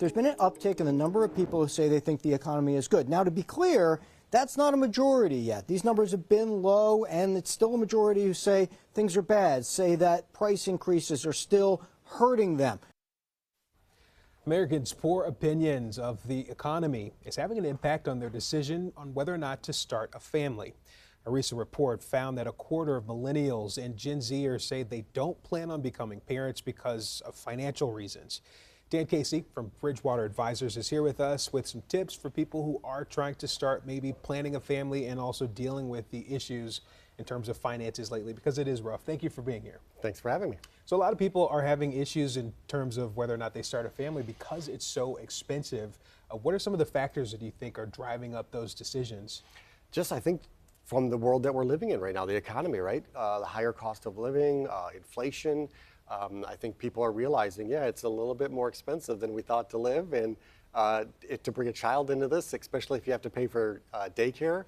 there's been an uptick in the number of people who say they think the economy is good. Now, to be clear, that's not a majority yet. These numbers have been low, and it's still a majority who say things are bad, say that price increases are still hurting them. Americans' poor opinions of the economy is having an impact on their decision on whether or not to start a family. A recent report found that a quarter of Millennials and Gen Zers say they don't plan on becoming parents because of financial reasons. Dan Casey from Bridgewater Advisors is here with us with some tips for people who are trying to start maybe planning a family and also dealing with the issues in terms of finances lately, because it is rough. Thank you for being here. Thanks for having me. So a lot of people are having issues in terms of whether or not they start a family because it's so expensive. What are some of the factors that you think are driving up those decisions? I think from the world that we're living in right now, the economy, right? The higher cost of living, inflation. I think people are realizing, yeah, it's a little bit more expensive than we thought to live. And to bring a child into this, especially if you have to pay for daycare,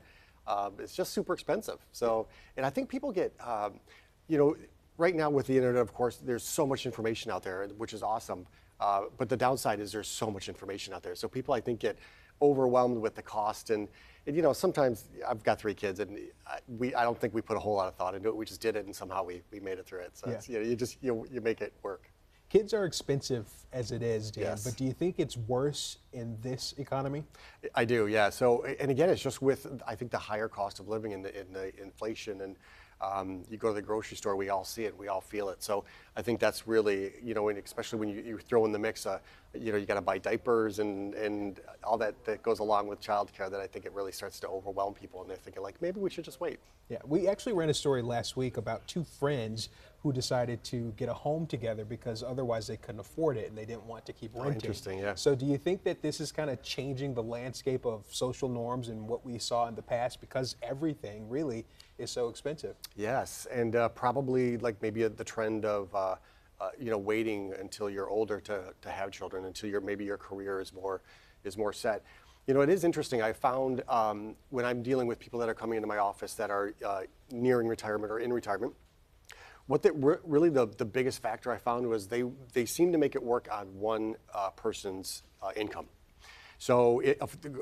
it's just super expensive. So, and I think people get, right now with the internet, of course, there's so much information out there, which is awesome. But the downside is there's so much information out there. So people, I think, get overwhelmed with the cost. And sometimes I've got 3 kids, and I don't think we put a whole lot of thought into it. We just did it, and somehow we made it through it. So yeah. You make it work. Kids are expensive as it is, Dan, Yes. But do you think it's worse in this economy? I do, yeah. So, and again, it's just with, I think, the higher cost of living and the inflation, and you go to the grocery store, we all see it, we all feel it. So I think that's really, and especially when you throw in the mix, you got to buy diapers and all that goes along with childcare, that I think it really starts to overwhelm people, and they're thinking like, maybe we should just wait. Yeah, we actually ran a story last week about 2 friends who decided to get a home together because otherwise they couldn't afford it and they didn't want to keep renting. Interesting, yeah. So do you think that this is kind of changing the landscape of social norms and what we saw in the past, because everything really is so expensive? Yes, and probably like maybe the trend of waiting until you're older to have children, until maybe your career is more set. It is interesting. I found when I'm dealing with people that are coming into my office that are nearing retirement or in retirement, really the biggest factor I found was they seem to make it work on one person's income. So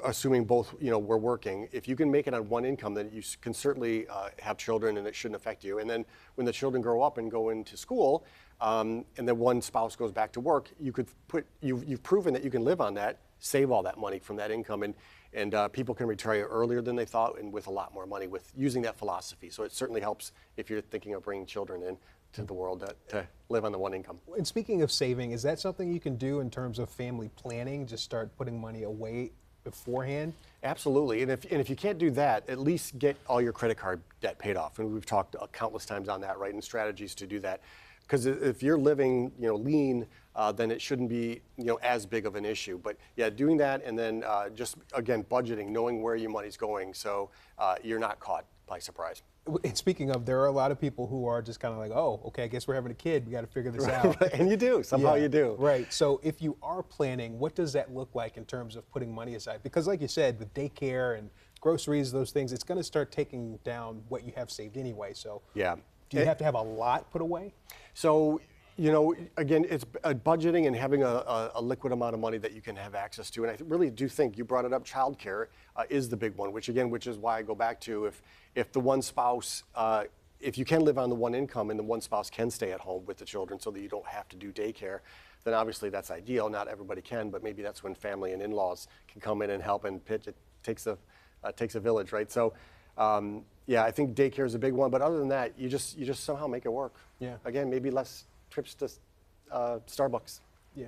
assuming both we're working, if you can make it on one income, then you can certainly have children and it shouldn't affect you. And then when the children grow up and go into school, and then one spouse goes back to work, you've proven that you can live on that, save all that money from that income, and people can retire earlier than they thought and with a lot more money with using that philosophy. So it certainly helps if you're thinking of bringing children into the world to live on the one income. And speaking of saving, is that something you can do in terms of family planning? Just start putting money away beforehand? Absolutely, and if you can't do that, at least get all your credit card debt paid off. And we've talked countless times on that, right? And strategies to do that. Because if you're living, lean, then it shouldn't be, as big of an issue. But yeah, doing that, and then just again budgeting, knowing where your money's going, so you're not caught by surprise. And speaking of, there are a lot of people who are just kind of like, oh, okay, I guess we're having a kid. We got to figure this out. And you do, somehow you do. Right. So if you are planning, what does that look like in terms of putting money aside? Because like you said, with daycare and groceries, those things, it's going to start taking down what you have saved anyway. So yeah. Do you have to have a lot put away? So, again, it's budgeting and having a liquid amount of money that you can have access to. And I really do think you brought it up. Childcare is the big one, which is why I go back to if the one spouse, if you can live on the one income and the one spouse can stay at home with the children so that you don't have to do daycare, then obviously that's ideal. Not everybody can, but maybe that's when family and in-laws can come in and help and pitch. It takes a village, right? So. Yeah, I think daycare is a big one, but other than that, you just somehow make it work. Yeah. Again, maybe less trips to Starbucks. Yeah.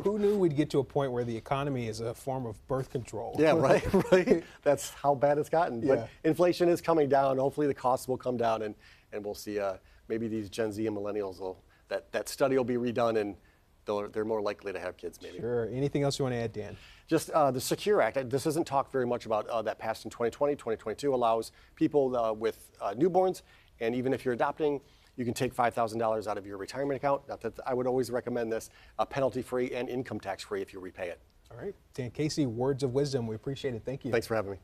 Who knew we'd get to a point where the economy is a form of birth control? Yeah, right. That's how bad it's gotten. Yeah. But inflation is coming down. Hopefully, the costs will come down, and we'll see. Maybe these Gen Z and Millennials that study will be redone, and they're more likely to have kids, maybe. Sure. Anything else you want to add, Dan? Just the Secure Act. This isn't talked very much about. That passed in 2020. 2022 allows people with newborns, and even if you're adopting, you can take $5,000 out of your retirement account. Not that I would always recommend this, penalty-free and income tax-free if you repay it. All right. Dan Casey, words of wisdom. We appreciate it. Thank you. Thanks for having me.